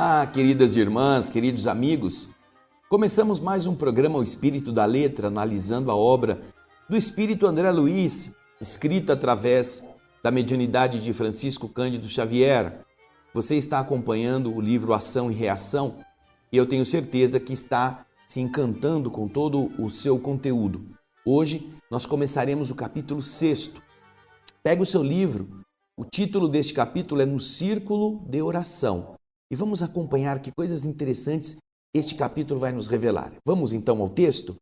Olá, queridas irmãs, queridos amigos. Começamos mais um programa O Espírito da Letra, analisando a obra do Espírito André Luiz, escrita através da mediunidade de Francisco Cândido Xavier. Você está acompanhando o livro Ação e Reação e eu tenho certeza que está se encantando com todo o seu conteúdo. Hoje nós começaremos o capítulo 6. Pega o seu livro, o título deste capítulo é No Círculo de Oração. E vamos acompanhar que coisas interessantes este capítulo vai nos revelar. Vamos então ao texto?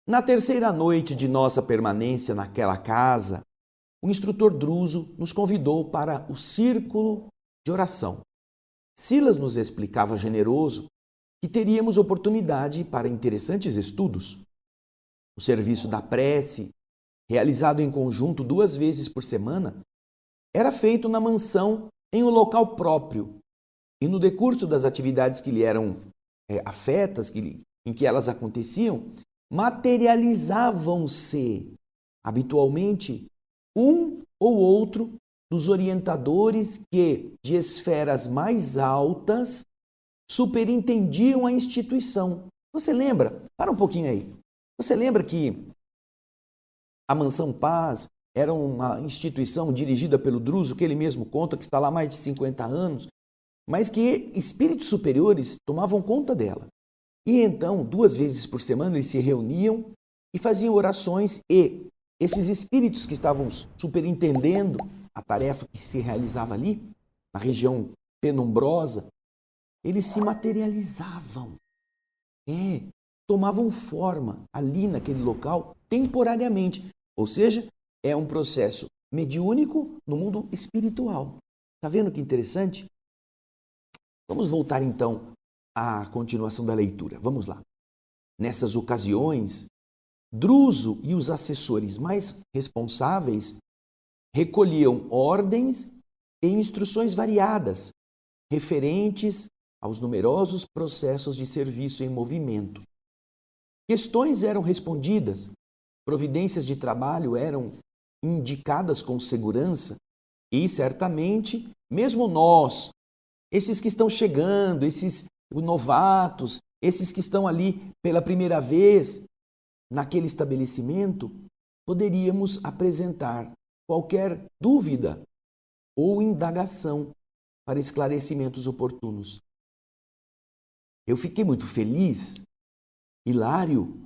Na terceira noite de nossa permanência naquela casa, o instrutor Druso nos convidou para o círculo de oração. Silas nos explicava generoso que teríamos oportunidade para interessantes estudos. O serviço da prece, realizado em conjunto 2 vezes por semana, era feito na mansão em um local próprio. E no decurso das atividades que lhe eram afetas, em que elas aconteciam, materializavam-se habitualmente um ou outro dos orientadores que, de esferas mais altas, superintendiam a instituição. Você lembra? Para um pouquinho aí. Você lembra que a Mansão Paz era uma instituição dirigida pelo Druso, que ele mesmo conta que está lá há mais de 50 anos, mas que espíritos superiores tomavam conta dela. E então, 2 vezes por semana, eles se reuniam e faziam orações e esses espíritos que estavam superintendendo a tarefa que se realizava ali, na região penumbrosa, eles se materializavam. Tomavam forma ali naquele local temporariamente. Ou seja, é um processo mediúnico no mundo espiritual. Está vendo que interessante? Vamos voltar então à continuação da leitura. Vamos lá. Nessas ocasiões, Druso e os assessores mais responsáveis recolhiam ordens e instruções variadas, referentes aos numerosos processos de serviço em movimento. Questões eram respondidas, providências de trabalho eram indicadas com segurança e, certamente, mesmo nós, esses que estão chegando, esses novatos, esses que estão ali pela primeira vez naquele estabelecimento, poderíamos apresentar qualquer dúvida ou indagação para esclarecimentos oportunos. Eu fiquei muito feliz. Hilário,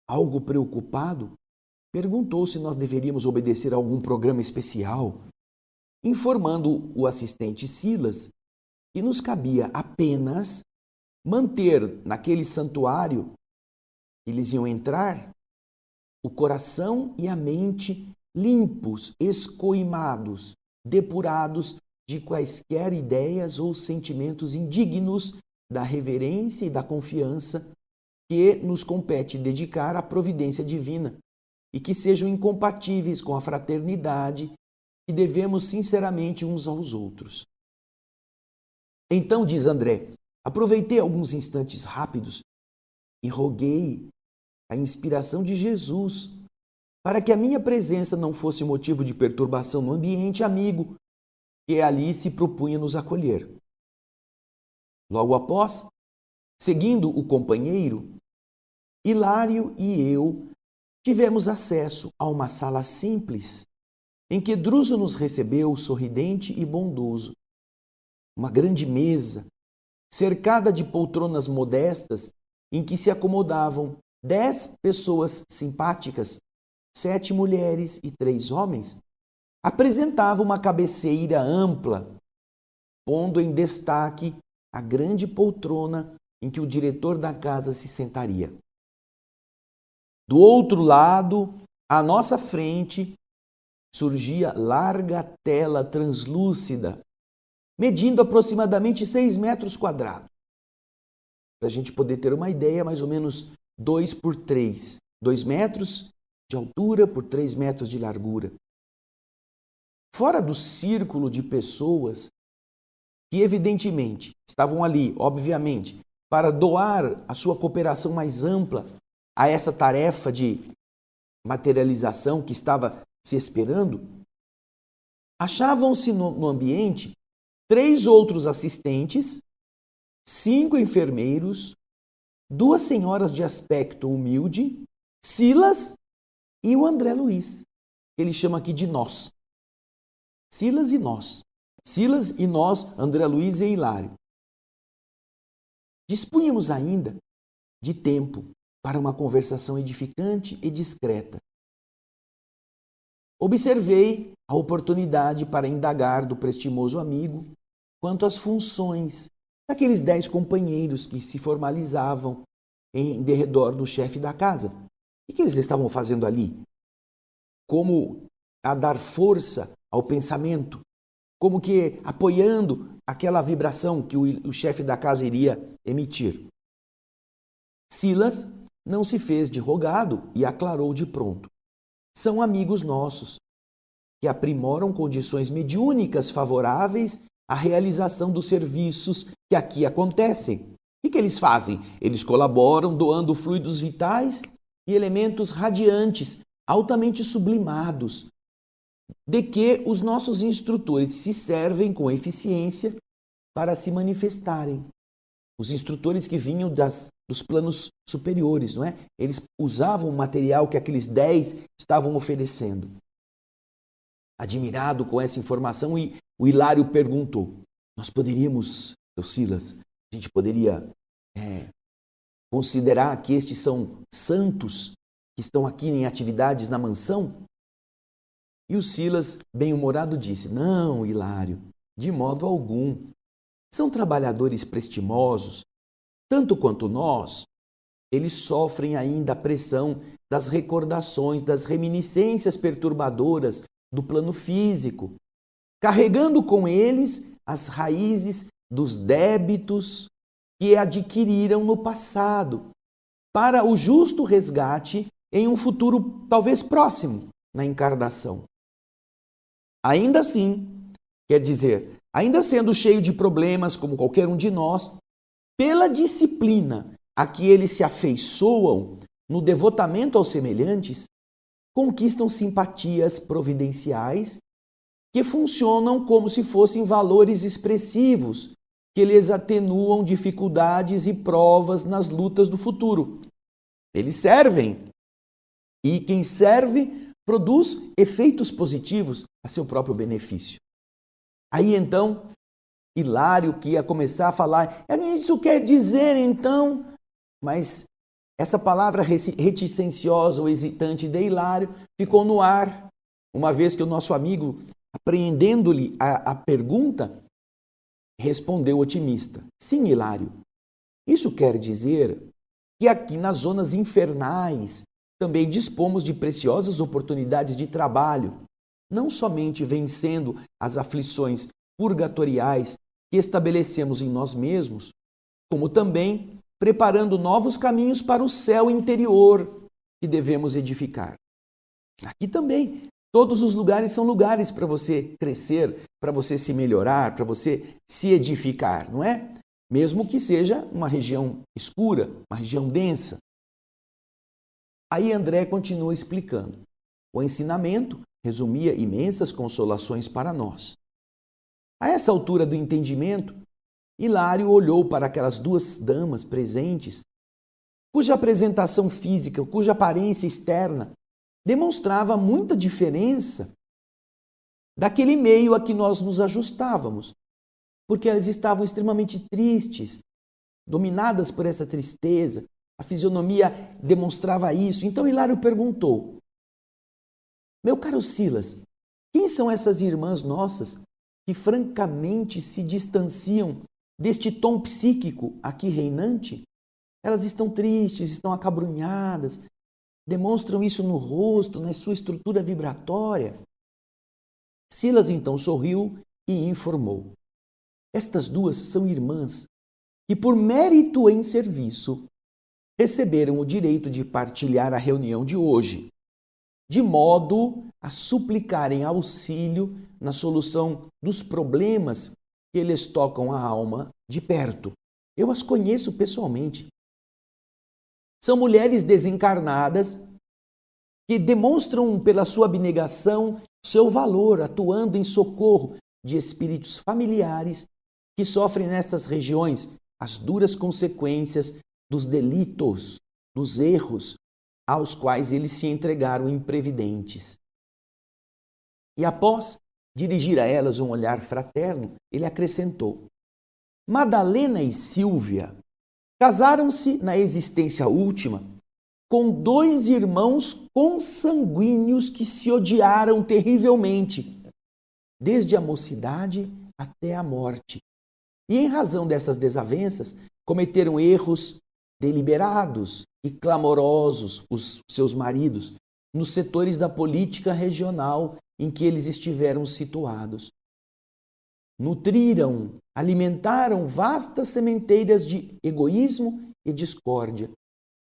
algo preocupado, perguntou se nós deveríamos obedecer a algum programa especial, informando o assistente Silas que nos cabia apenas manter naquele santuário que eles iam entrar o coração e a mente limpos, escoimados, depurados de quaisquer ideias ou sentimentos indignos da reverência e da confiança que nos compete dedicar à providência divina e que sejam incompatíveis com a fraternidade que devemos sinceramente uns aos outros. Então, diz André, aproveitei alguns instantes rápidos e roguei a inspiração de Jesus para que a minha presença não fosse motivo de perturbação no ambiente amigo que ali se propunha nos acolher. Logo após, seguindo o companheiro, Hilário e eu tivemos acesso a uma sala simples em que Druso nos recebeu sorridente e bondoso. Uma grande mesa, cercada de poltronas modestas em que se acomodavam 10 pessoas simpáticas, 7 mulheres e 3 homens, apresentava uma cabeceira ampla, pondo em destaque a grande poltrona em que o diretor da casa se sentaria. Do outro lado, à nossa frente, surgia larga tela translúcida, medindo aproximadamente 6 metros quadrados. Para a gente poder ter uma ideia, mais ou menos 2 por 3. 2 metros de altura por 3 metros de largura. Fora do círculo de pessoas que, evidentemente, estavam ali, obviamente, para doar a sua cooperação mais ampla a essa tarefa de materialização que estava se esperando, achavam-se no ambiente 3 outros assistentes 5 enfermeiros, 2 senhoras de aspecto humilde, Silas e o André Luiz. Ele chama aqui de nós. Silas e nós. Silas e nós, André Luiz e Hilário. Dispunhamos ainda de tempo para uma conversação edificante e discreta. Observei a oportunidade para indagar do prestimoso amigo quanto às funções daqueles 10 companheiros que se formalizavam em derredor do chefe da casa. O que eles estavam fazendo ali? Como a dar força ao pensamento, como que apoiando aquela vibração que o chefe da casa iria emitir. Silas não se fez de rogado e aclarou de pronto. São amigos nossos, que aprimoram condições mediúnicas favoráveis à realização dos serviços que aqui acontecem. O que eles fazem? Eles colaboram doando fluidos vitais e elementos radiantes, altamente sublimados, de que os nossos instrutores se servem com eficiência para se manifestarem. Os instrutores que vinham dos planos superiores, não é? Eles usavam o material que aqueles 10 estavam oferecendo. Admirado com essa informação, o Hilário perguntou: nós poderíamos, seu Silas, a gente poderia considerar que estes são santos que estão aqui em atividades na mansão? E o Silas, bem-humorado, disse: não, Hilário, de modo algum. São trabalhadores prestimosos, tanto quanto nós. Eles sofrem ainda a pressão das recordações, das reminiscências perturbadoras do plano físico, carregando com eles as raízes dos débitos que adquiriram no passado, para o justo resgate em um futuro talvez próximo na encarnação. Ainda assim, quer dizer, ainda sendo cheio de problemas como qualquer um de nós, pela disciplina a que eles se afeiçoam no devotamento aos semelhantes, conquistam simpatias providenciais que funcionam como se fossem valores expressivos que lhes atenuam dificuldades e provas nas lutas do futuro. Eles servem, e quem serve produz efeitos positivos a seu próprio benefício. Aí então, Hilário, que ia começar a falar, isso quer dizer então, mas essa palavra reticenciosa ou hesitante de Hilário ficou no ar, uma vez que o nosso amigo, apreendendo-lhe a pergunta, respondeu otimista: sim, Hilário, isso quer dizer que aqui nas zonas infernais também dispomos de preciosas oportunidades de trabalho, não somente vencendo as aflições purgatoriais que estabelecemos em nós mesmos, como também preparando novos caminhos para o céu interior que devemos edificar. Aqui também, todos os lugares são lugares para você crescer, para você se melhorar, para você se edificar, não é? Mesmo que seja uma região escura, uma região densa. Aí André continua explicando. O ensinamento resumia imensas consolações para nós. A essa altura do entendimento, Hilário olhou para aquelas 2 damas presentes, cuja apresentação física, cuja aparência externa demonstrava muita diferença daquele meio a que nós nos ajustávamos, porque elas estavam extremamente tristes, dominadas por essa tristeza, a fisionomia demonstrava isso. Então Hilário perguntou: meu caro Silas, quem são essas irmãs nossas que francamente se distanciam deste tom psíquico aqui reinante? Elas estão tristes, estão acabrunhadas, demonstram isso no rosto, na sua estrutura vibratória. Silas então sorriu e informou: estas 2 são irmãs que, por mérito em serviço, receberam o direito de partilhar a reunião de hoje, de modo a suplicarem auxílio na solução dos problemas que eles tocam a alma de perto. Eu as conheço pessoalmente. São mulheres desencarnadas que demonstram pela sua abnegação seu valor, atuando em socorro de espíritos familiares que sofrem nessas regiões as duras consequências dos delitos, dos erros aos quais eles se entregaram imprevidentes. E após dirigir a elas um olhar fraterno, ele acrescentou: Madalena e Sílvia casaram-se na existência última com dois irmãos consanguíneos que se odiaram terrivelmente, desde a mocidade até a morte. E em razão dessas desavenças, cometeram erros deliberados e clamorosos, os seus maridos, nos setores da política regional em que eles estiveram situados. Nutriram, alimentaram vastas sementeiras de egoísmo e discórdia,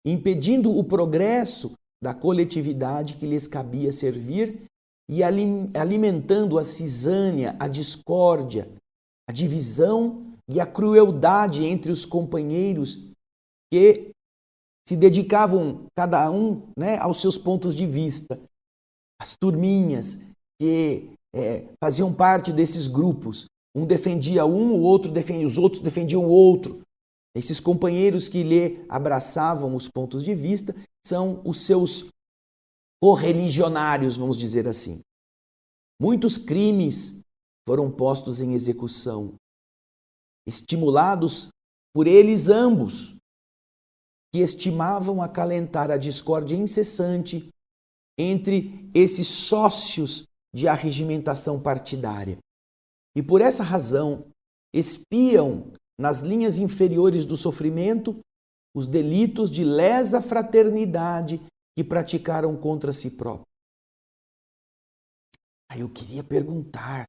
impedindo o progresso da coletividade que lhes cabia servir e alimentando a cisânia, a discórdia, a divisão e a crueldade entre os companheiros que se dedicavam cada um, aos seus pontos de vista. As turminhas que faziam parte desses grupos. Um defendia um, o outro defendia, os outros defendiam o outro. Esses companheiros que lhe abraçavam os pontos de vista são os seus correligionários, vamos dizer assim. Muitos crimes foram postos em execução, estimulados por eles ambos, que estimavam acalentar a discórdia incessante entre esses sócios de arregimentação partidária. E por essa razão, espiam nas linhas inferiores do sofrimento os delitos de lesa fraternidade que praticaram contra si próprios. Aí eu queria perguntar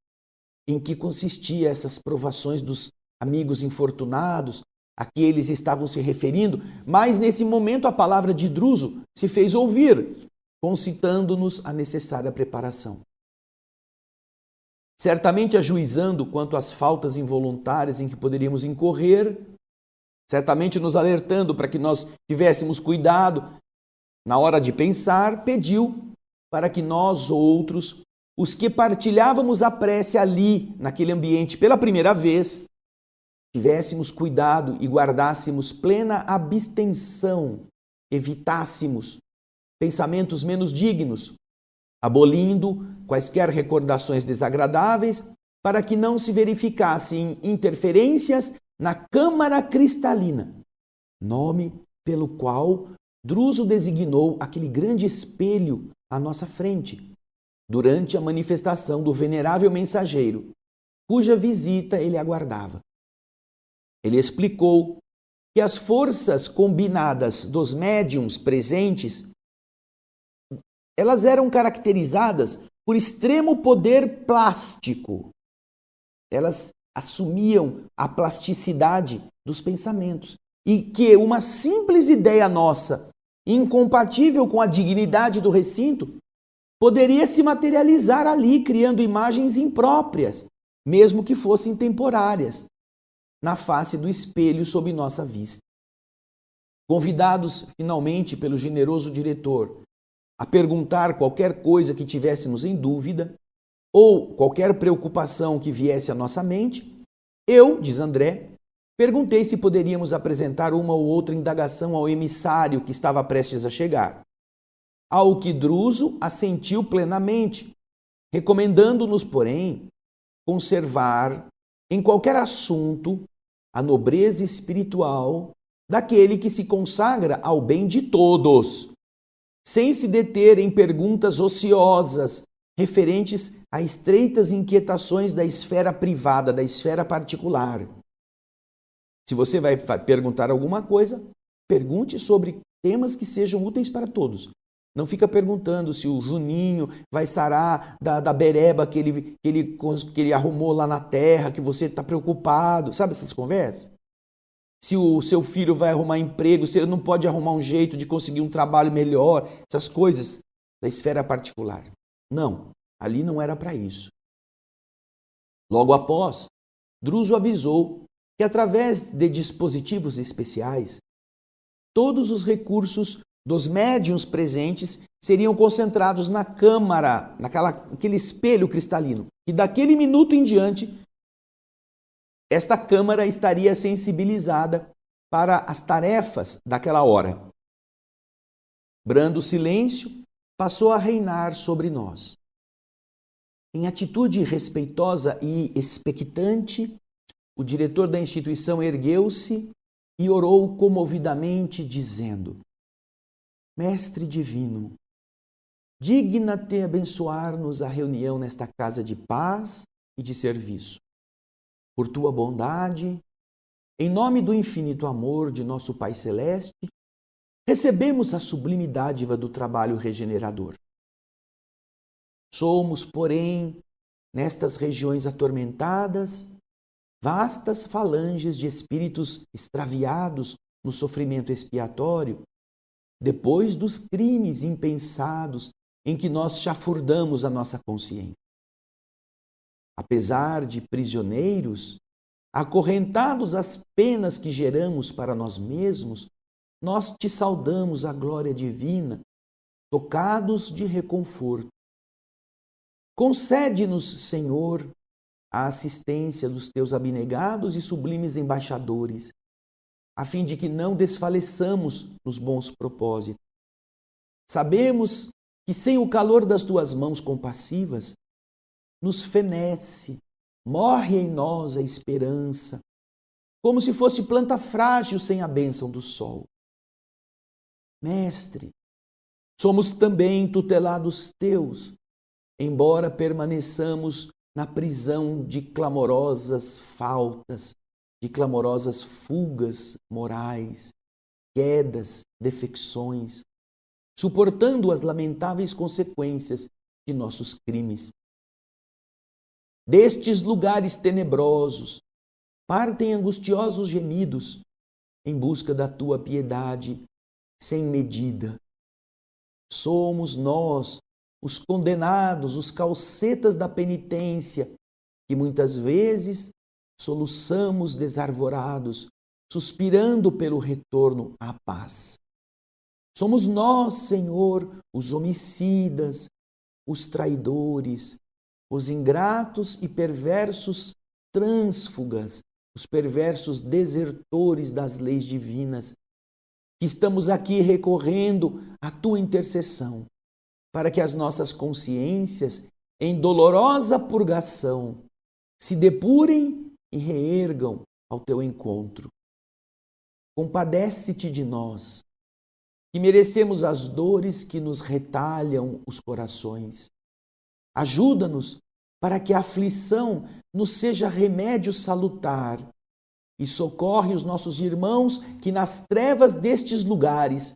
em que consistia essas provações dos amigos infortunados a que eles estavam se referindo, mas nesse momento a palavra de Druso se fez ouvir, concitando-nos a necessária preparação. Certamente ajuizando quanto às faltas involuntárias em que poderíamos incorrer, certamente nos alertando para que nós tivéssemos cuidado na hora de pensar, pediu para que nós outros, os que partilhávamos a prece ali, naquele ambiente pela primeira vez, tivéssemos cuidado e guardássemos plena abstenção, evitássemos pensamentos menos dignos, abolindo quaisquer recordações desagradáveis para que não se verificassem interferências na câmara cristalina, nome pelo qual Druso designou aquele grande espelho à nossa frente, durante a manifestação do venerável mensageiro, cuja visita ele aguardava. Ele explicou que as forças combinadas dos médiuns presentes, elas eram caracterizadas por extremo poder plástico. Elas assumiam a plasticidade dos pensamentos e que uma simples ideia nossa, incompatível com a dignidade do recinto, poderia se materializar ali, criando imagens impróprias, mesmo que fossem temporárias, na face do espelho sob nossa vista. Convidados, finalmente, pelo generoso diretor a perguntar qualquer coisa que tivéssemos em dúvida ou qualquer preocupação que viesse à nossa mente, eu, diz André, perguntei se poderíamos apresentar uma ou outra indagação ao emissário que estava prestes a chegar. Ao que Druso assentiu plenamente, recomendando-nos, porém, conservar em qualquer assunto a nobreza espiritual daquele que se consagra ao bem de todos, sem se deter em perguntas ociosas referentes a estreitas inquietações da esfera privada, da esfera particular. Se você vai perguntar alguma coisa, pergunte sobre temas que sejam úteis para todos. Não fica perguntando se o Juninho vai sarar da bereba que ele arrumou lá na terra, que você está preocupado. Sabe essas conversas? Se o seu filho vai arrumar emprego, se ele não pode arrumar um jeito de conseguir um trabalho melhor, essas coisas da esfera particular. Não, ali não era para isso. Logo após, Druso avisou que através de dispositivos especiais, todos os recursos dos médiuns presentes seriam concentrados na câmara, naquele espelho cristalino. E daquele minuto em diante, esta câmara estaria sensibilizada para as tarefas daquela hora. Brando silêncio passou a reinar sobre nós. Em atitude respeitosa e expectante, o diretor da instituição ergueu-se e orou comovidamente, dizendo: Mestre divino, digna-te abençoar-nos a reunião nesta casa de paz e de serviço. Por tua bondade, em nome do infinito amor de nosso Pai Celeste, recebemos a sublime dádiva do trabalho regenerador. Somos, porém, nestas regiões atormentadas, vastas falanges de espíritos extraviados no sofrimento expiatório, depois dos crimes impensados em que nós chafurdamos a nossa consciência. Apesar de prisioneiros, acorrentados às penas que geramos para nós mesmos, nós te saudamos a glória divina, tocados de reconforto. Concede-nos, Senhor, a assistência dos teus abnegados e sublimes embaixadores, a fim de que não desfaleçamos nos bons propósitos. Sabemos que sem o calor das tuas mãos compassivas, nos fenece, morre em nós a esperança, como se fosse planta frágil sem a bênção do sol. Mestre, somos também tutelados teus, embora permaneçamos na prisão de clamorosas faltas, de clamorosas fugas morais, quedas, defecções, suportando as lamentáveis consequências de nossos crimes. Destes lugares tenebrosos, partem angustiosos gemidos em busca da tua piedade sem medida. Somos nós, os condenados, os causetas da penitência, que muitas vezes soluçamos desarvorados, suspirando pelo retorno à paz. Somos nós, Senhor, os homicidas, os traidores, os ingratos e perversos trânsfugas, os perversos desertores das leis divinas, que estamos aqui recorrendo à tua intercessão, para que as nossas consciências, em dolorosa purgação, se depurem e reergam ao teu encontro. Compadece-te de nós, que merecemos as dores que nos retalham os corações. Ajuda-nos para que a aflição nos seja remédio salutar e socorre os nossos irmãos que nas trevas destes lugares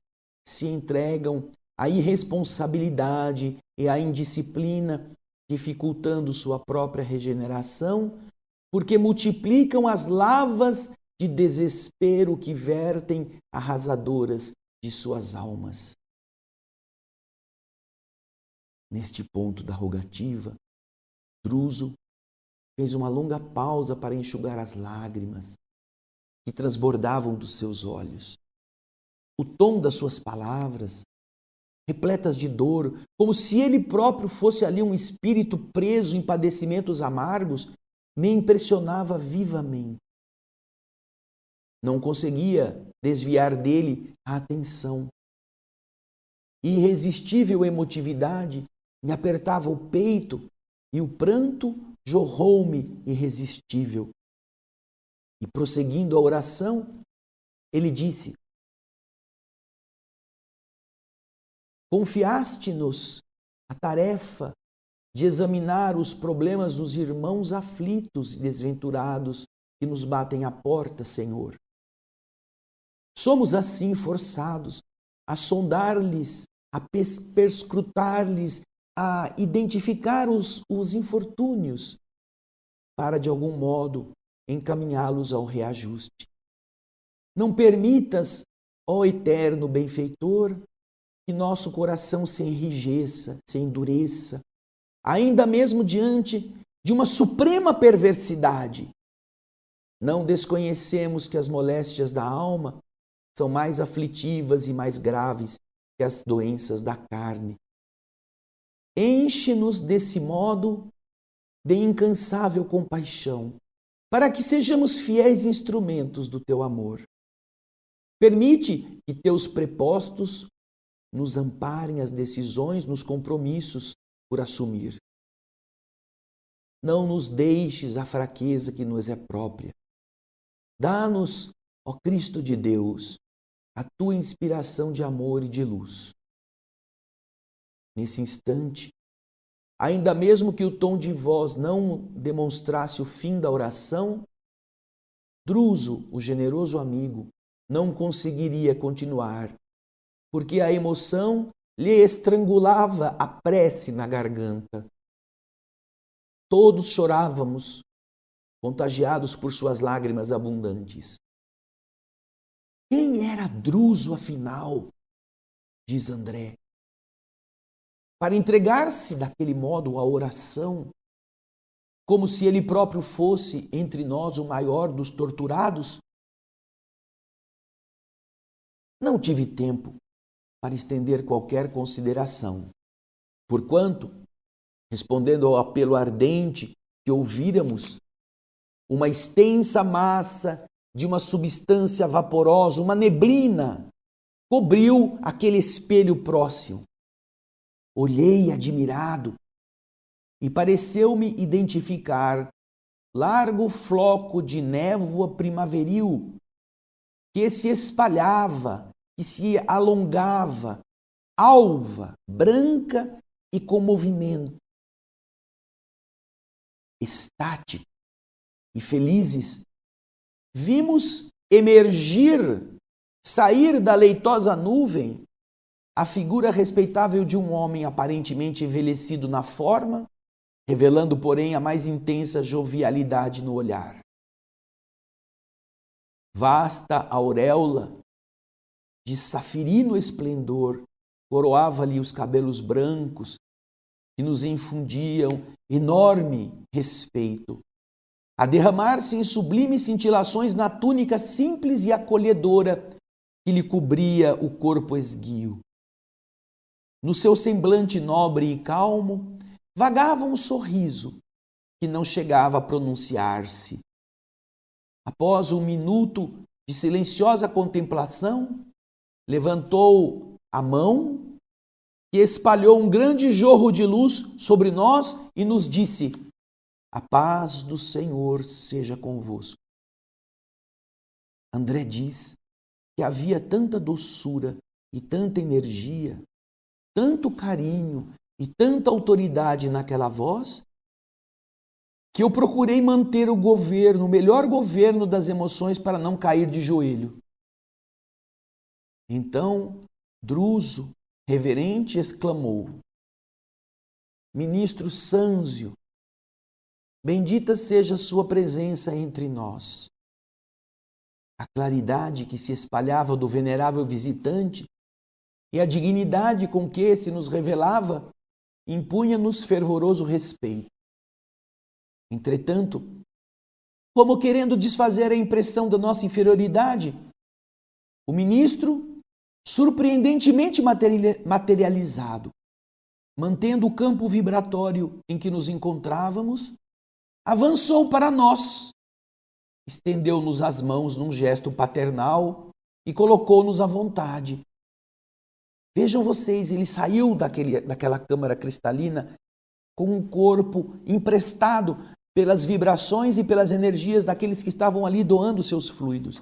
se entregam à irresponsabilidade e à indisciplina, dificultando sua própria regeneração, porque multiplicam as lavas de desespero que vertem arrasadoras de suas almas. Neste ponto da rogativa, Druso fez uma longa pausa para enxugar as lágrimas que transbordavam dos seus olhos. O tom das suas palavras, repletas de dor, como se ele próprio fosse ali um espírito preso em padecimentos amargos, me impressionava vivamente. Não conseguia desviar dele a atenção. Irresistível emotividade me apertava o peito e o pranto jorrou-me irresistível. E prosseguindo a oração, ele disse: Confiaste-nos a tarefa de examinar os problemas dos irmãos aflitos e desventurados que nos batem à porta, Senhor. Somos assim forçados a sondar-lhes, a perscrutar-lhes, a identificar os infortúnios, para de algum modo encaminhá-los ao reajuste. Não permitas, ó eterno benfeitor, que nosso coração se enrijeça, se endureça, ainda mesmo diante de uma suprema perversidade. Não desconhecemos que as moléstias da alma são mais aflitivas e mais graves que as doenças da carne. Enche-nos desse modo de incansável compaixão, para que sejamos fiéis instrumentos do teu amor. Permite que teus prepostos nos amparem as decisões, nos compromissos por assumir. Não nos deixes a fraqueza que nos é própria. Dá-nos, ó Cristo de Deus, a tua inspiração de amor e de luz. Nesse instante, ainda mesmo que o tom de voz não demonstrasse o fim da oração, Druso, o generoso amigo, não conseguiria continuar, porque a emoção lhe estrangulava a prece na garganta. Todos chorávamos, contagiados por suas lágrimas abundantes. Quem era Druso, afinal? Diz André. Para entregar-se daquele modo à oração, como se ele próprio fosse entre nós o maior dos torturados? Não tive tempo para estender qualquer consideração, porquanto, respondendo ao apelo ardente que ouvíramos, uma extensa massa de uma substância vaporosa, uma neblina, cobriu aquele espelho próximo. Olhei admirado e pareceu-me identificar largo floco de névoa primaveril que se espalhava, que se alongava, alva, branca e com movimento. Estático e felizes, vimos emergir, sair da leitosa nuvem, a figura respeitável de um homem aparentemente envelhecido na forma, revelando, porém, a mais intensa jovialidade no olhar. Vasta auréola de safirino esplendor coroava-lhe os cabelos brancos que nos infundiam enorme respeito, a derramar-se em sublimes cintilações na túnica simples e acolhedora que lhe cobria o corpo esguio. No seu semblante nobre e calmo, vagava um sorriso que não chegava a pronunciar-se. Após um minuto de silenciosa contemplação, levantou a mão e espalhou um grande jorro de luz sobre nós e nos disse: a paz do Senhor seja convosco. André diz que havia tanta doçura e tanta energia, tanto carinho e tanta autoridade naquela voz, que eu procurei manter o governo, o melhor governo das emoções para não cair de joelho. Então, Druso, reverente, exclamou: Ministro Sânzio, bendita seja sua presença entre nós. A claridade que se espalhava do venerável visitante e a dignidade com que se nos revelava impunha-nos fervoroso respeito. Entretanto, como querendo desfazer a impressão da nossa inferioridade, o ministro, surpreendentemente materializado, mantendo o campo vibratório em que nos encontrávamos, avançou para nós, estendeu-nos as mãos num gesto paternal e colocou-nos à vontade. Vejam vocês, ele saiu daquela câmara cristalina com um corpo emprestado pelas vibrações e pelas energias daqueles que estavam ali doando seus fluidos.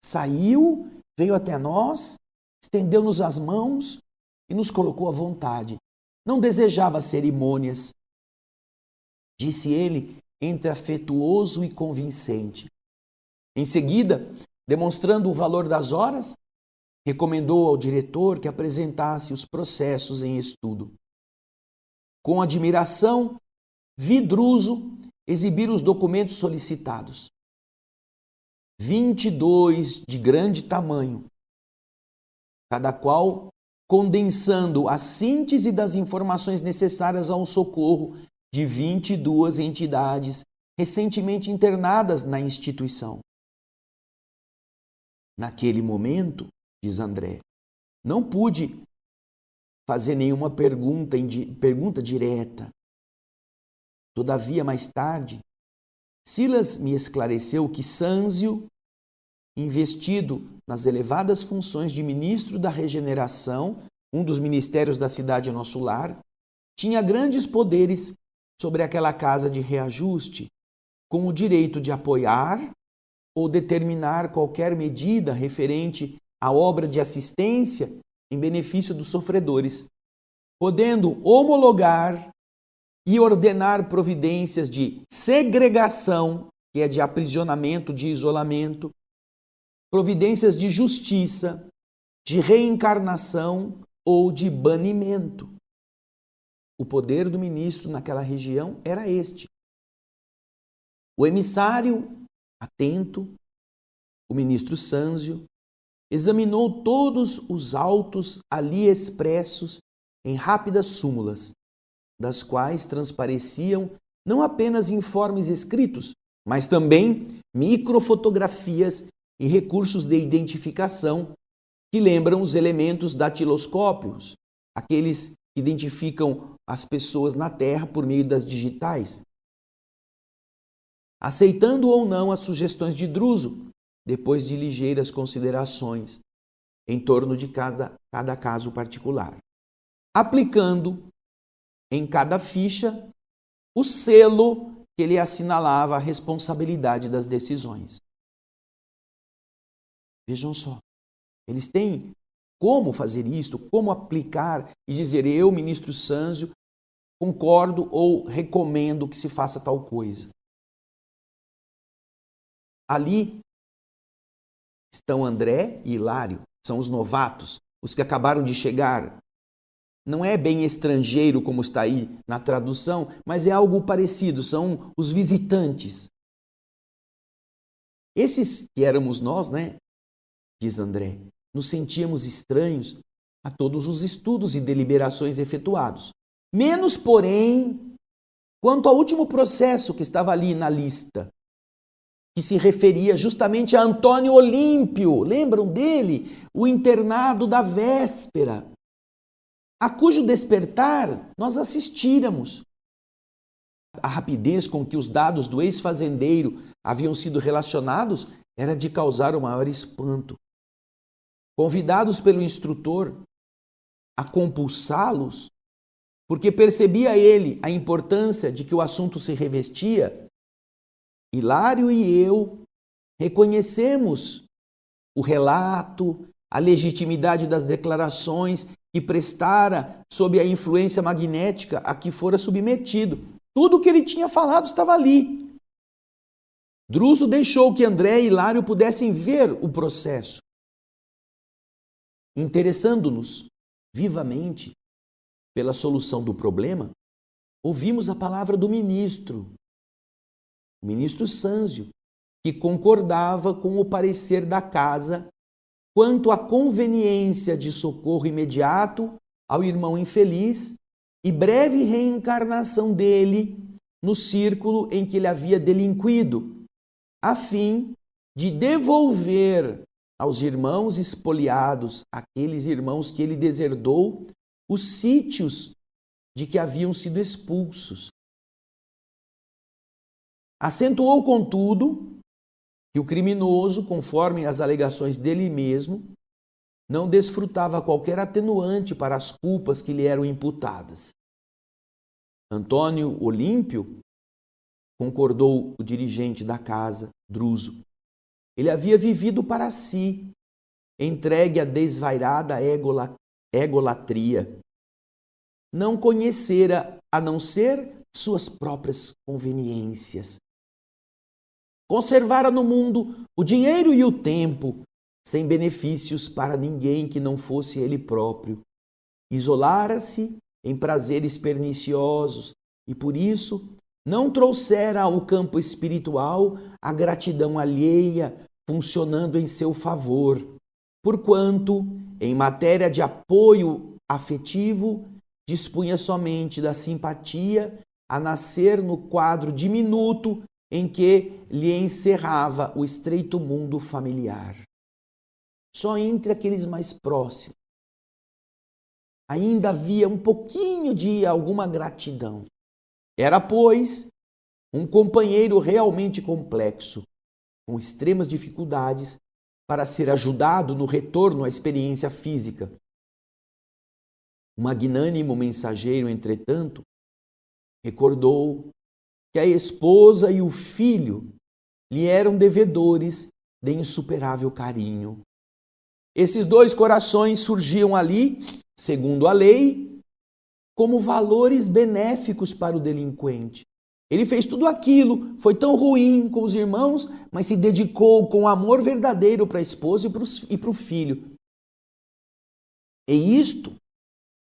Saiu, veio até nós, estendeu-nos as mãos e nos colocou à vontade. Não desejava cerimônias, disse ele, entre afetuoso e convincente. Em seguida, demonstrando o valor das horas, recomendou ao diretor que apresentasse os processos em estudo. Com admiração, vi Druso exibir os documentos solicitados. 22 de grande tamanho, cada qual condensando a síntese das informações necessárias ao socorro de 22 entidades recentemente internadas na instituição. Naquele momento, diz André, não pude fazer nenhuma pergunta direta. Todavia, mais tarde, Silas me esclareceu que Sâncio, investido nas elevadas funções de ministro da regeneração, um dos ministérios da cidade Nosso Lar, tinha grandes poderes sobre aquela casa de reajuste, com o direito de apoiar ou determinar qualquer medida referente à obra de assistência em benefício dos sofredores, podendo homologar e ordenar providências de segregação, que é de aprisionamento, de isolamento, providências de justiça, de reencarnação ou de banimento. O poder do ministro naquela região era este. O emissário, atento, o ministro Sâncio, examinou todos os autos ali expressos em rápidas súmulas, das quais transpareciam não apenas informes escritos, mas também microfotografias e recursos de identificação que lembram os elementos datiloscópicos, aqueles que identificam as pessoas na Terra por meio das digitais. Aceitando ou não as sugestões de Druso, depois de ligeiras considerações em torno de cada caso particular, aplicando em cada ficha o selo que lhe assinalava a responsabilidade das decisões. Vejam só, eles têm como fazer isto, como aplicar e dizer: eu, ministro Sâncio, concordo ou recomendo que se faça tal coisa. Ali estão André e Hilário, são os novatos, os que acabaram de chegar. Não é bem estrangeiro como está aí na tradução, mas é algo parecido, são os visitantes. Esses que éramos nós, né, diz André, nos sentíamos estranhos a todos os estudos e deliberações efetuados. Menos, porém, quanto ao último processo que estava ali na lista, que se referia justamente a Antônio Olímpio. Lembram dele? O internado da véspera, a cujo despertar nós assistíramos. A rapidez com que os dados do ex-fazendeiro haviam sido relacionados era de causar o maior espanto. Convidados pelo instrutor a compulsá-los, porque percebia ele a importância de que o assunto se revestia, Hilário e eu reconhecemos o relato, a legitimidade das declarações que prestara sob a influência magnética a que fora submetido. Tudo o que ele tinha falado estava ali. Druso deixou que André e Hilário pudessem ver o processo, interessando-nos vivamente pela solução do problema. Ouvimos a palavra do ministro, o ministro Sâncio, que concordava com o parecer da casa quanto à conveniência de socorro imediato ao irmão infeliz e breve reencarnação dele no círculo em que ele havia delinquido, a fim de devolver aos irmãos espoliados, aqueles irmãos que ele deserdou, os sítios de que haviam sido expulsos. Acentuou, contudo, que o criminoso, conforme as alegações dele mesmo, não desfrutava qualquer atenuante para as culpas que lhe eram imputadas. Antônio Olímpio, concordou o dirigente da casa, Druso. Ele havia vivido para si, entregue à desvairada egolatria. Não conhecera a não ser suas próprias conveniências. Conservara no mundo o dinheiro e o tempo, sem benefícios para ninguém que não fosse ele próprio. Isolara-se em prazeres perniciosos e, por isso, não trouxera ao campo espiritual a gratidão alheia funcionando em seu favor, porquanto, em matéria de apoio afetivo, dispunha somente da simpatia a nascer no quadro diminuto em que lhe encerrava o estreito mundo familiar. Só entre aqueles mais próximos ainda havia um pouquinho de alguma gratidão. Era, pois, um companheiro realmente complexo, com extremas dificuldades, para ser ajudado no retorno à experiência física. O magnânimo mensageiro, entretanto, recordou que a esposa e o filho lhe eram devedores de insuperável carinho. Esses dois corações surgiam ali, segundo a lei, como valores benéficos para o delinquente. Ele fez tudo aquilo, foi tão ruim com os irmãos, mas se dedicou com amor verdadeiro para a esposa e para o filho. E isto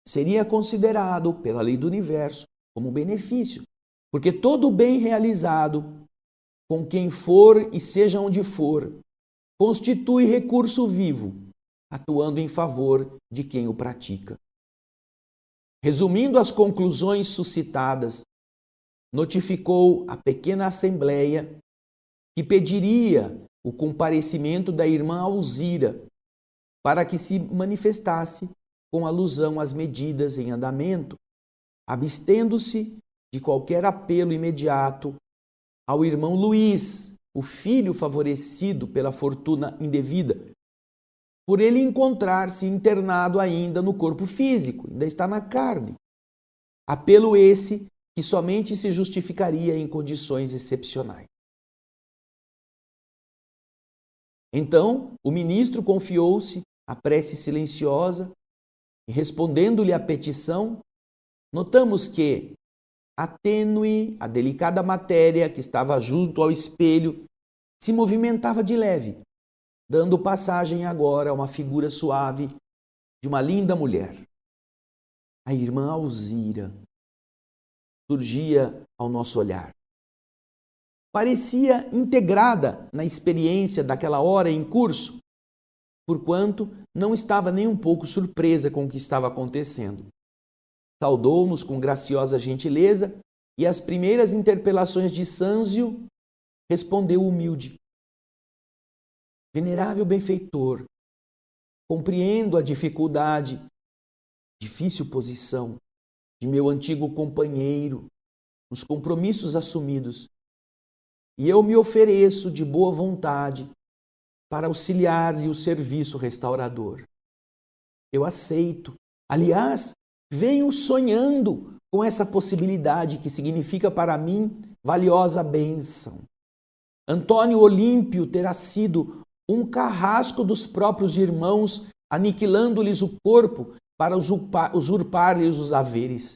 seria considerado, pela lei do universo, como benefício, porque todo bem realizado, com quem for e seja onde for, constitui recurso vivo, atuando em favor de quem o pratica. Resumindo as conclusões suscitadas, notificou a pequena assembleia que pediria o comparecimento da irmã Alzira para que se manifestasse com alusão às medidas em andamento, abstendo-se de qualquer apelo imediato ao irmão Luiz, o filho favorecido pela fortuna indevida, por ele encontrar-se internado ainda no corpo físico, ainda está na carne. Apelo esse que somente se justificaria em condições excepcionais. Então, o ministro confiou-se à prece silenciosa e, respondendo-lhe à petição, notamos que a tênue, a delicada matéria que estava junto ao espelho se movimentava de leve, dando passagem agora a uma figura suave de uma linda mulher. A irmã Alzira surgia ao nosso olhar. Parecia integrada na experiência daquela hora em curso, porquanto não estava nem um pouco surpresa com o que estava acontecendo. Saudou-nos com graciosa gentileza e às primeiras interpelações de Sâncio respondeu humilde: Venerável benfeitor, compreendo a dificuldade, difícil posição de meu antigo companheiro nos compromissos assumidos, e eu me ofereço de boa vontade para auxiliar-lhe o serviço restaurador. Eu aceito. Aliás, venho sonhando com essa possibilidade que significa para mim valiosa bênção. Antônio Olímpio terá sido um carrasco dos próprios irmãos, aniquilando-lhes o corpo para usurpar-lhes os haveres.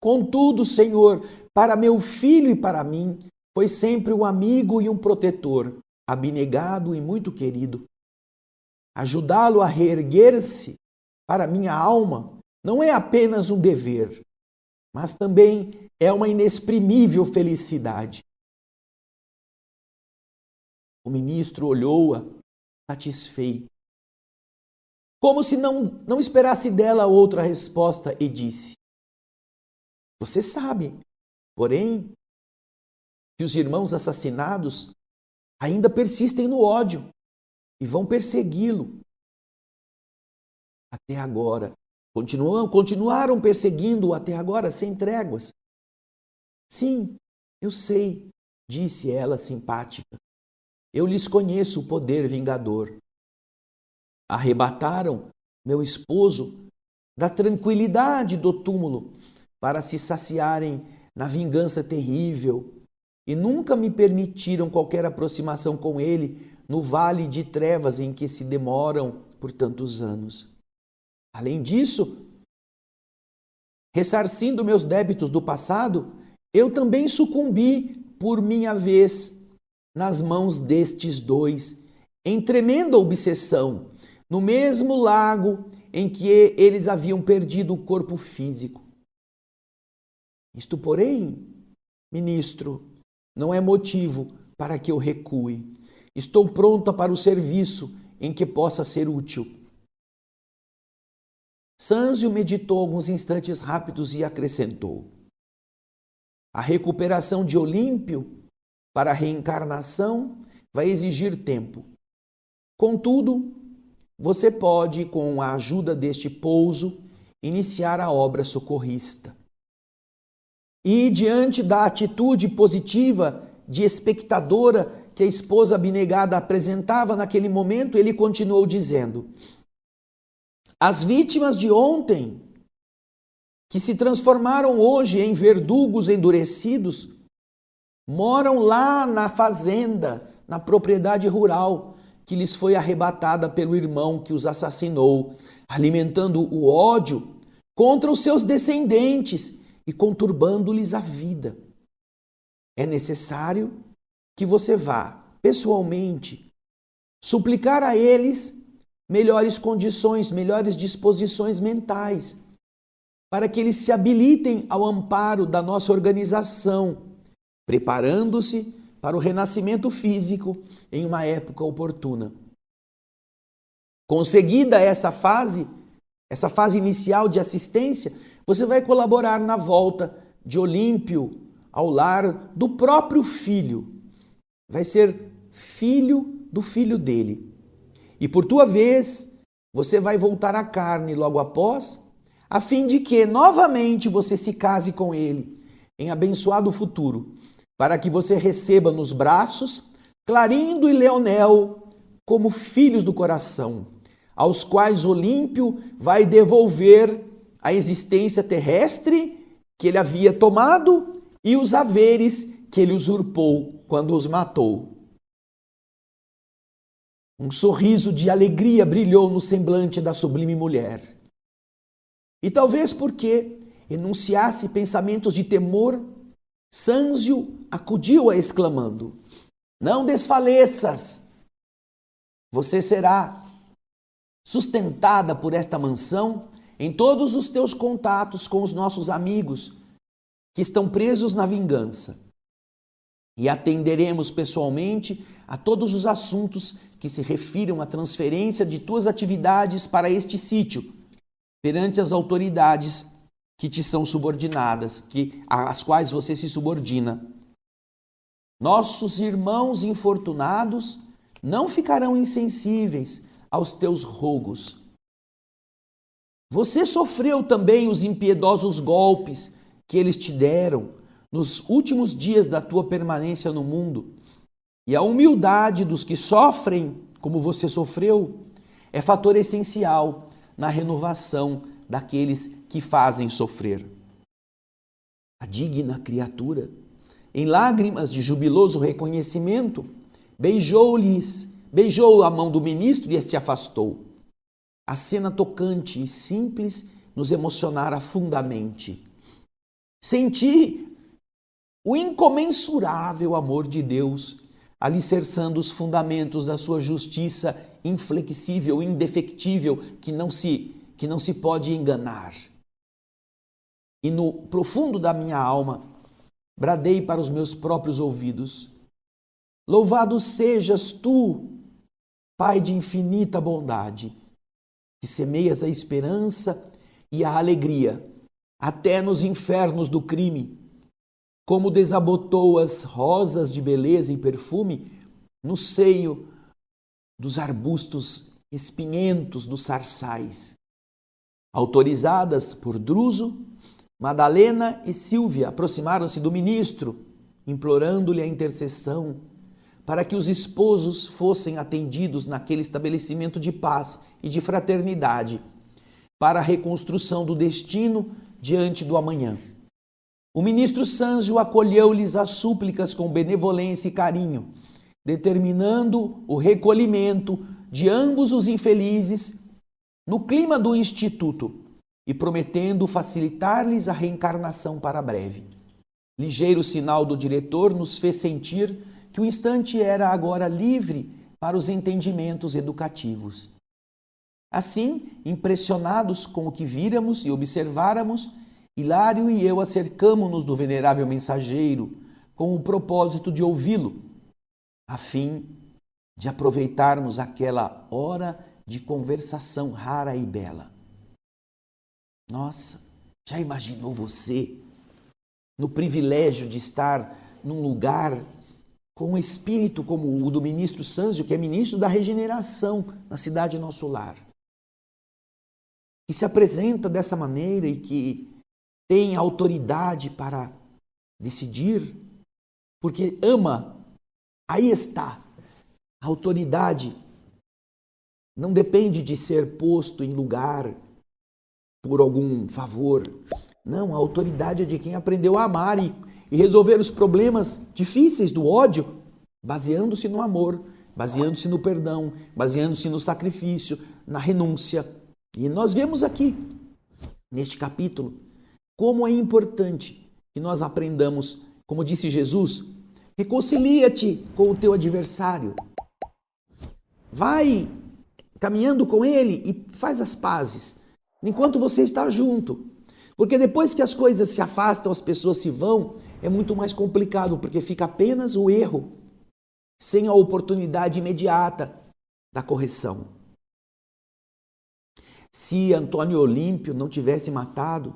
Contudo, Senhor, para meu filho e para mim, foi sempre um amigo e um protetor, abnegado e muito querido. Ajudá-lo a reerguer-se para minha alma não é apenas um dever, mas também é uma inexprimível felicidade. O ministro olhou-a satisfeito, como se não esperasse dela outra resposta, e disse: Você sabe, porém, que os irmãos assassinados ainda persistem no ódio e vão persegui-lo. Até agora. Continuaram perseguindo-o até agora, sem tréguas. Sim, eu sei, disse ela simpática. Eu lhes conheço o poder vingador. Arrebataram meu esposo da tranquilidade do túmulo para se saciarem na vingança terrível e nunca me permitiram qualquer aproximação com ele no vale de trevas em que se demoram por tantos anos. Além disso, ressarcindo meus débitos do passado, eu também sucumbi por minha vez nas mãos destes dois, em tremenda obsessão, no mesmo lago em que eles haviam perdido o corpo físico. Isto, porém, ministro, não é motivo para que eu recue. Estou pronta para o serviço em que possa ser útil. Sâncio meditou alguns instantes rápidos e acrescentou: A recuperação de Olímpio para a reencarnação vai exigir tempo. Contudo, você pode, com a ajuda deste pouso, iniciar a obra socorrista. E diante da atitude positiva de espectadora que a esposa abnegada apresentava naquele momento, ele continuou dizendo: as vítimas de ontem, que se transformaram hoje em verdugos endurecidos, moram lá na fazenda, na propriedade rural, que lhes foi arrebatada pelo irmão que os assassinou, alimentando o ódio contra os seus descendentes e conturbando-lhes a vida. É necessário que você vá pessoalmente suplicar a eles melhores condições, melhores disposições mentais, para que eles se habilitem ao amparo da nossa organização, preparando-se para o renascimento físico em uma época oportuna. Conseguida essa fase inicial de assistência, você vai colaborar na volta de Olímpio ao lar do próprio filho. Vai ser filho do filho dele. E por tua vez, você vai voltar à carne logo após, a fim de que novamente você se case com ele em abençoado futuro, para que você receba nos braços Clarindo e Leonel como filhos do coração, aos quais Olímpio vai devolver a existência terrestre que ele havia tomado e os haveres que ele usurpou quando os matou. Um sorriso de alegria brilhou no semblante da sublime mulher. E talvez porque enunciasse pensamentos de temor, Sâncio acudiu-a exclamando: não desfaleças, você será sustentada por esta mansão em todos os teus contatos com os nossos amigos que estão presos na vingança. E atenderemos pessoalmente a todos os assuntos que se refiram à transferência de tuas atividades para este sítio, perante as autoridades que te são subordinadas, às quais você se subordina. Nossos irmãos infortunados não ficarão insensíveis aos teus rogos. Você sofreu também os impiedosos golpes que eles te deram nos últimos dias da tua permanência no mundo. E a humildade dos que sofrem como você sofreu é fator essencial na renovação daqueles que fazem sofrer. A digna criatura, em lágrimas de jubiloso reconhecimento, beijou a mão do ministro e se afastou. A cena tocante e simples nos emocionara fundamente. Senti o incomensurável amor de Deus alicerçando os fundamentos da sua justiça inflexível, indefectível, que não se pode enganar. E no profundo da minha alma, bradei para os meus próprios ouvidos: louvado sejas tu, Pai de infinita bondade, que semeias a esperança e a alegria até nos infernos do crime, como desabotou as rosas de beleza e perfume no seio dos arbustos espinhentos dos sarçais. Autorizadas por Druso, Madalena e Sílvia aproximaram-se do ministro, implorando-lhe a intercessão para que os esposos fossem atendidos naquele estabelecimento de paz e de fraternidade para a reconstrução do destino diante do amanhã. O ministro Sâncio acolheu-lhes as súplicas com benevolência e carinho, determinando o recolhimento de ambos os infelizes no clima do instituto e prometendo facilitar-lhes a reencarnação para breve. Ligeiro sinal do diretor nos fez sentir que o instante era agora livre para os entendimentos educativos. Assim, impressionados com o que víramos e observáramos, Hilário e eu acercamo-nos do venerável mensageiro com o propósito de ouvi-lo, a fim de aproveitarmos aquela hora de conversação rara e bela. Nossa, já imaginou você no privilégio de estar num lugar com um espírito como o do ministro Sâncio, que é ministro da regeneração na cidade Nosso Lar, que se apresenta dessa maneira e que tem autoridade para decidir, porque ama. Aí está. A autoridade não depende de ser posto em lugar por algum favor. Não, a autoridade é de quem aprendeu a amar e resolver os problemas difíceis do ódio, baseando-se no amor, baseando-se no perdão, baseando-se no sacrifício, na renúncia. E nós vemos aqui, neste capítulo, como é importante que nós aprendamos, como disse Jesus, reconcilia-te com o teu adversário. Vai caminhando com ele e faz as pazes, enquanto você está junto. Porque depois que as coisas se afastam, as pessoas se vão, é muito mais complicado, porque fica apenas o erro, sem a oportunidade imediata da correção. Se Antônio Olímpio não tivesse matado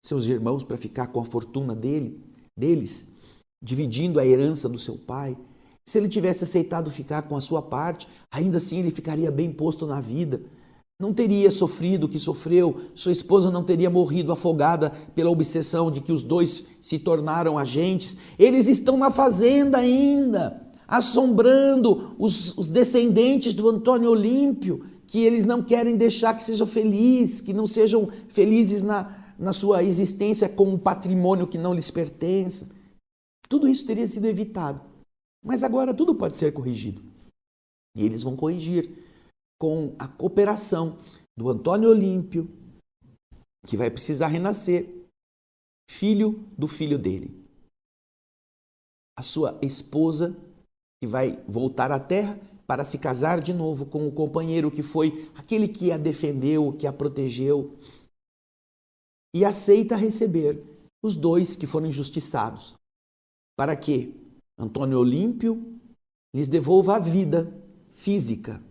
seus irmãos para ficar com a fortuna deles, dividindo a herança do seu pai, se ele tivesse aceitado ficar com a sua parte, ainda assim ele ficaria bem posto na vida. Não teria sofrido o que sofreu, sua esposa não teria morrido afogada pela obsessão de que os dois se tornaram agentes. Eles estão na fazenda ainda, assombrando os descendentes do Antônio Olímpio, que eles não querem deixar que sejam felizes, que não sejam felizes na sua existência com um patrimônio que não lhes pertence. Tudo isso teria sido evitado. Mas agora tudo pode ser corrigido. E eles vão corrigir com a cooperação do Antônio Olímpio, que vai precisar renascer, filho do filho dele. A sua esposa, que vai voltar à terra para se casar de novo com o companheiro que foi aquele que a defendeu, que a protegeu, e aceita receber os dois que foram injustiçados, para que Antônio Olímpio lhes devolva a vida física.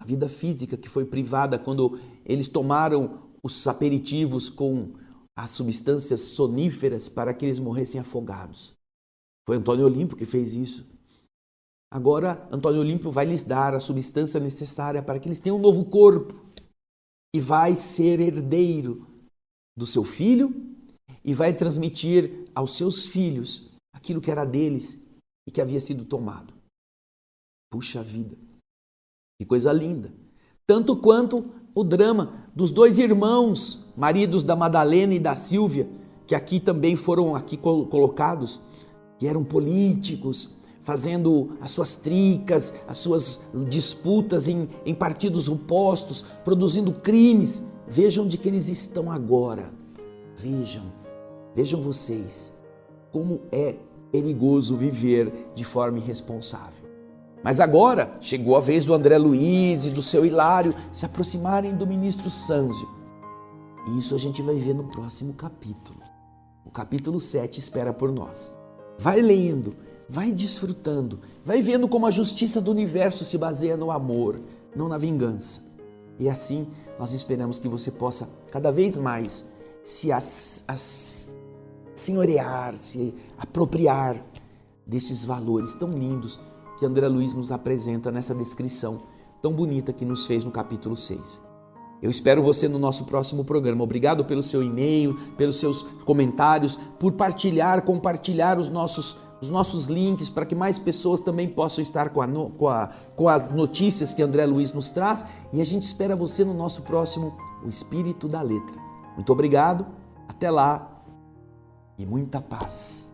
A vida física que foi privada quando eles tomaram os aperitivos com as substâncias soníferas para que eles morressem afogados. Foi Antônio Olímpio que fez isso. Agora, Antônio Olímpio vai lhes dar a substância necessária para que eles tenham um novo corpo e vai ser herdeiro do seu filho e vai transmitir aos seus filhos aquilo que era deles e que havia sido tomado. Puxa vida, que coisa linda! Tanto quanto o drama dos dois irmãos, maridos da Madalena e da Sílvia, que aqui também foram colocados, que eram políticos, fazendo as suas tricas, as suas disputas em partidos opostos, produzindo crimes. Vejam onde que eles estão agora. Vejam vocês como é perigoso viver de forma irresponsável. Mas agora chegou a vez do André Luiz e do seu Hilário se aproximarem do ministro Sânzio. E isso a gente vai ver no próximo capítulo. O capítulo 7 espera por nós. Vai lendo, vai desfrutando, vai vendo como a justiça do universo se baseia no amor, não na vingança. E assim nós esperamos que você possa cada vez mais se senhorear, se apropriar desses valores tão lindos que André Luiz nos apresenta nessa descrição tão bonita que nos fez no capítulo 6. Eu espero você no nosso próximo programa. Obrigado pelo seu e-mail, pelos seus comentários, por compartilhar os nossos links para que mais pessoas também possam estar com as notícias que André Luiz nos traz. E a gente espera você no nosso próximo O Espírito da Letra. Muito obrigado, até lá e muita paz.